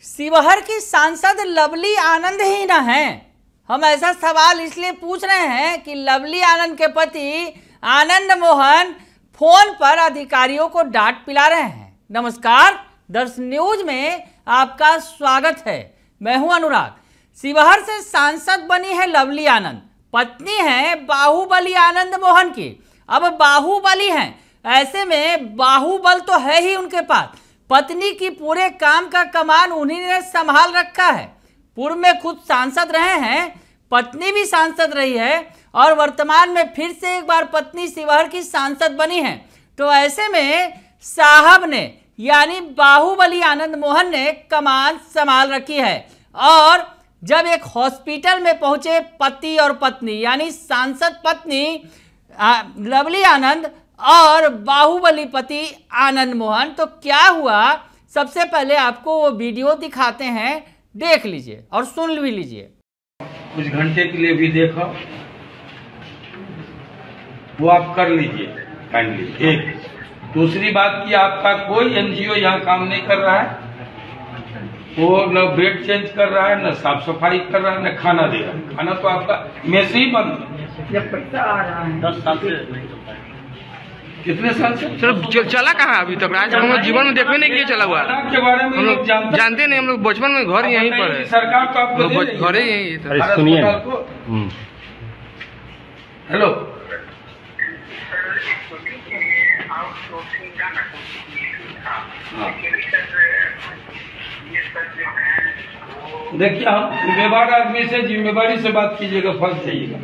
शिवहर की सांसद लवली आनंद ही न हैं। हम ऐसा सवाल इसलिए पूछ रहे हैं कि लवली आनंद के पति आनंद मोहन फोन पर अधिकारियों को डांट पिला रहे हैं। नमस्कार, दर्शन न्यूज में आपका स्वागत है। मैं हूं अनुराग। शिवहर से सांसद बनी है लवली आनंद, पत्नी है बाहुबली आनंद मोहन की। अब बाहुबली हैं, ऐसे में बाहुबल तो है ही उनके पास। पत्नी की पूरे काम का कमान उन्हीं ने संभाल रखा है। पूर्व में खुद सांसद रहे हैं, पत्नी भी सांसद रही है और वर्तमान में फिर से एक बार पत्नी शिवहर की सांसद बनी है। तो ऐसे में साहब ने यानी बाहुबली आनंद मोहन ने कमान संभाल रखी है। और जब एक हॉस्पिटल में पहुंचे पति और पत्नी यानी सांसद पत्नी लवली आनंद और बाहुबली पति आनंद मोहन, तो क्या हुआ सबसे पहले आपको वो वीडियो दिखाते हैं, देख लीजिए और सुन भी लीजिए। कुछ घंटे के लिए भी देखो, वो आप कर लीजिए काइंडली। एक दूसरी बात कि आपका कोई एनजीओ यहाँ काम नहीं कर रहा है, वो न बेड चेंज कर रहा है, न साफ सफाई कर रहा है, न खाना दे रहा है। खाना तो आपका मेस ही बंद है। जब पैसा आ रहा है 10 साल से कितने साल से सर चला कहाँ अभी तक? आज हम लोग जीवन में देखने नहीं किए चला हुआ के बारे में हम लोग जानते नहीं। हम लोग बचपन में घर यहीं पर है, सरकार तो आपको घर ही यहीं है। सुनिए, हेलो, देखिए हम जिम्मेवार आदमी से जिम्मेवारी से बात कीजिएगा, फर्ज जाइएगा।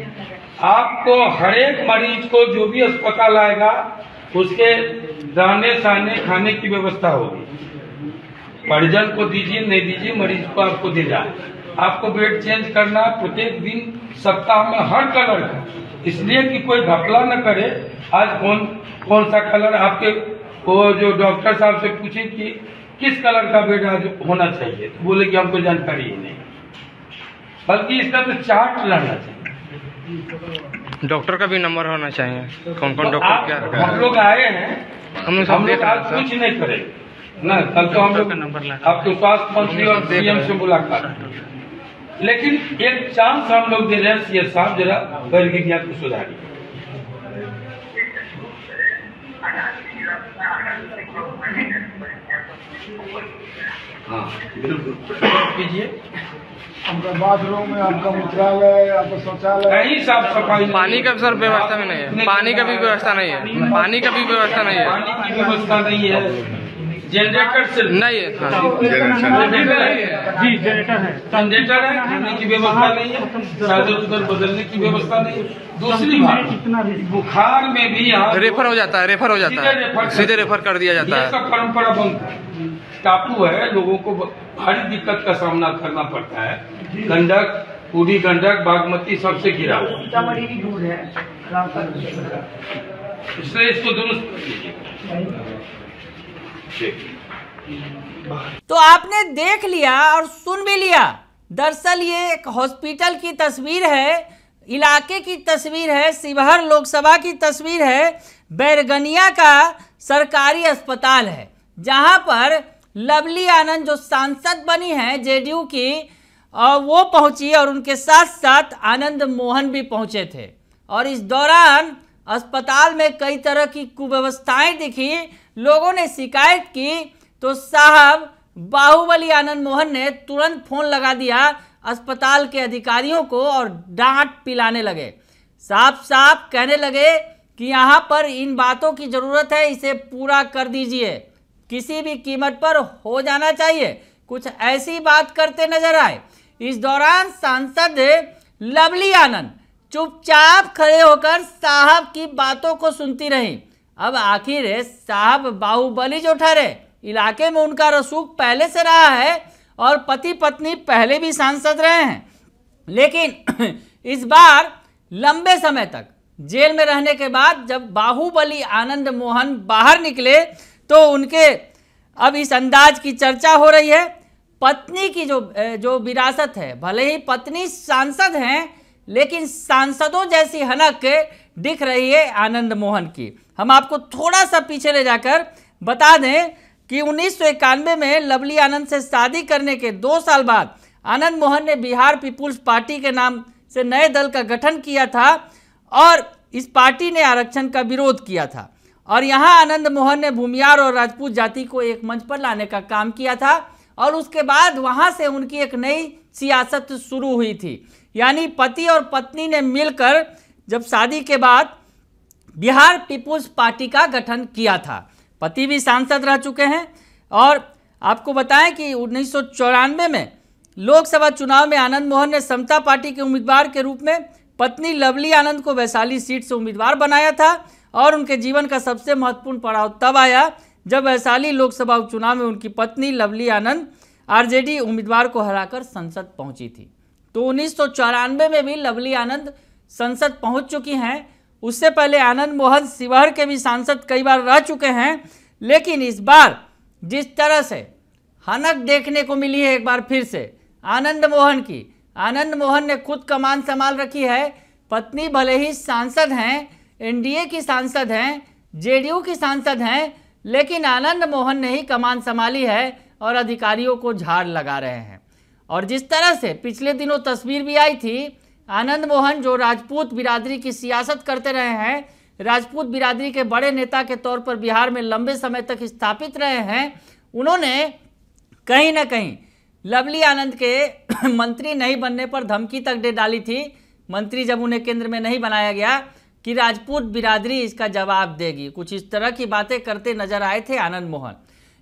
आपको हर एक मरीज को जो भी अस्पताल आएगा उसके रहने सहने खाने की व्यवस्था होगी। परिजन को दीजिए नहीं दीजिए, मरीज को आपको दे जाए। आपको बेड चेंज करना प्रत्येक दिन सप्ताह में हर कलर का, इसलिए कि कोई घपला न करे। आज कौन सा कलर आपके वो जो डॉक्टर साहब से पूछे कि किस कलर का बेड आज होना चाहिए, तो बोले कि हमको जानकारी ही नहीं, बल्कि इसका तो चार्ट रहना चाहिए। डॉक्टर का भी नंबर होना चाहिए, कौन कौन डॉक्टर क्या। हम लोग आए हैं, हम लोग आज कुछ नहीं करेंगे ना, कल तो हम लोग आपके स्वास्थ्य मंत्री और सीएम से मुलाकात। लेकिन एक चांस हम लोग दे रहे हैं सीएम साहब, जरा बैरिया को सुधारिए। हाँ बिल्कुल कीजिए। आपका बाथरूम है, आपका मूत्रालय, आपका शौचालय, कहीं साफ सफाई, पानी का सर व्यवस्था में नहीं है, पानी का भी व्यवस्था नहीं है, पानी का भी व्यवस्था नहीं है, पानी की व्यवस्था नहीं है, जनरेटर से नहीं है। जी जनरेटर है, खाने की व्यवस्था नहीं है, चादर उधर बदलने की व्यवस्था नहीं है। दूसरी बात, बुखार में भी यहाँ रेफर हो जाता है, सीधे रेफर कर दिया जाता है। सब परंपरा बंद है। टापू है, लोगों को भारी दिक्कत का सामना करना पड़ता है। गंडक, पूरी गंडक, बागमती सबसे घिरा हुआ, सीतामढ़ी भी दूर है, इसलिए इसको दुरुस्त कीजिए। तो आपने देख लिया और सुन भी लिया। दरअसल ये एक हॉस्पिटल की तस्वीर है, इलाके की तस्वीर है, शिवहर लोकसभा की तस्वीर है। बैरगनिया का सरकारी अस्पताल है, जहां पर लवली आनंद जो सांसद बनी हैं जेडीयू की, वो पहुंची और उनके साथ साथ आनंद मोहन भी पहुंचे थे। और इस दौरान अस्पताल में कई तरह की कुव्यवस्थाएं दिखी, लोगों ने शिकायत की, तो साहब बाहुबली आनंद मोहन ने तुरंत फोन लगा दिया अस्पताल के अधिकारियों को और डांट पिलाने लगे। साफ साफ कहने लगे कि यहाँ पर इन बातों की ज़रूरत है, इसे पूरा कर दीजिए, किसी भी कीमत पर हो जाना चाहिए। कुछ ऐसी बात करते नजर आए। इस दौरान सांसद लवली आनंद चुपचाप खड़े होकर साहब की बातों को सुनती रही। अब आखिर साहब बाहुबली जो ठहरे, इलाके में उनका रसूख पहले से रहा है और पति पत्नी पहले भी सांसद रहे हैं। लेकिन इस बार लंबे समय तक जेल में रहने के बाद जब बाहुबली आनंद मोहन बाहर निकले तो उनके अब इस अंदाज की चर्चा हो रही है। पत्नी की जो विरासत है, भले ही पत्नी सांसद हैं, लेकिन सांसदों जैसी हनक दिख रही है आनंद मोहन की। हम आपको थोड़ा सा पीछे ले जाकर बता दें कि 1991 में लवली आनंद से शादी करने के 2 साल बाद आनंद मोहन ने बिहार पीपुल्स पार्टी के नाम से नए दल का गठन किया था और इस पार्टी ने आरक्षण का विरोध किया था और यहाँ आनंद मोहन ने भूमियार और राजपूत जाति को एक मंच पर लाने का काम किया था और उसके बाद वहाँ से उनकी एक नई सियासत शुरू हुई थी। यानी पति और पत्नी ने मिलकर जब शादी के बाद बिहार पीपुल्स पार्टी का गठन किया था। पति भी सांसद रह चुके हैं और आपको बताएं कि 1994 में लोकसभा चुनाव में आनंद मोहन ने समता पार्टी के उम्मीदवार के रूप में पत्नी लवली आनंद को वैशाली सीट से उम्मीदवार बनाया था और उनके जीवन का सबसे महत्वपूर्ण पड़ाव तब आया जब वैशाली लोकसभा उपचुनाव में उनकी पत्नी लवली आनंद आरजेडी उम्मीदवार को हराकर संसद पहुंची थी। तो 1994 में भी लवली आनंद संसद पहुंच चुकी हैं। उससे पहले आनंद मोहन शिवहर के भी सांसद कई बार रह चुके हैं, लेकिन इस बार जिस तरह से हनक देखने को मिली है एक बार फिर से आनंद मोहन की, आनंद मोहन ने खुद कमान संभाल रखी है। पत्नी भले ही सांसद हैं, एनडीए की सांसद हैं, जेडीयू की सांसद हैं, लेकिन आनंद मोहन ने ही कमान संभाली है और अधिकारियों को झाड़ लगा रहे हैं। और जिस तरह से पिछले दिनों तस्वीर भी आई थी, आनंद मोहन जो राजपूत बिरादरी की सियासत करते रहे हैं, राजपूत बिरादरी के बड़े नेता के तौर पर बिहार में लंबे समय तक स्थापित रहे हैं, उन्होंने कहीं ना कहीं लवली आनंद के मंत्री नहीं बनने पर धमकी तक दे डाली थी। मंत्री जब उन्हें केंद्र में नहीं बनाया गया कि राजपूत बिरादरी इसका जवाब देगी, कुछ इस तरह की बातें करते नजर आए थे आनंद मोहन।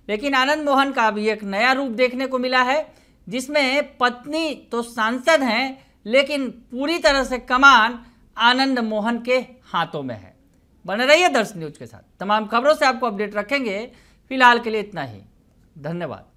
लेकिन आनंद मोहन का अभी एक नया रूप देखने को मिला है जिसमें पत्नी तो सांसद हैं, लेकिन पूरी तरह से कमान आनंद मोहन के हाथों में है। बने रहिए दर्शन न्यूज के साथ, तमाम खबरों से आपको अपडेट रखेंगे। फिलहाल के लिए इतना ही, धन्यवाद।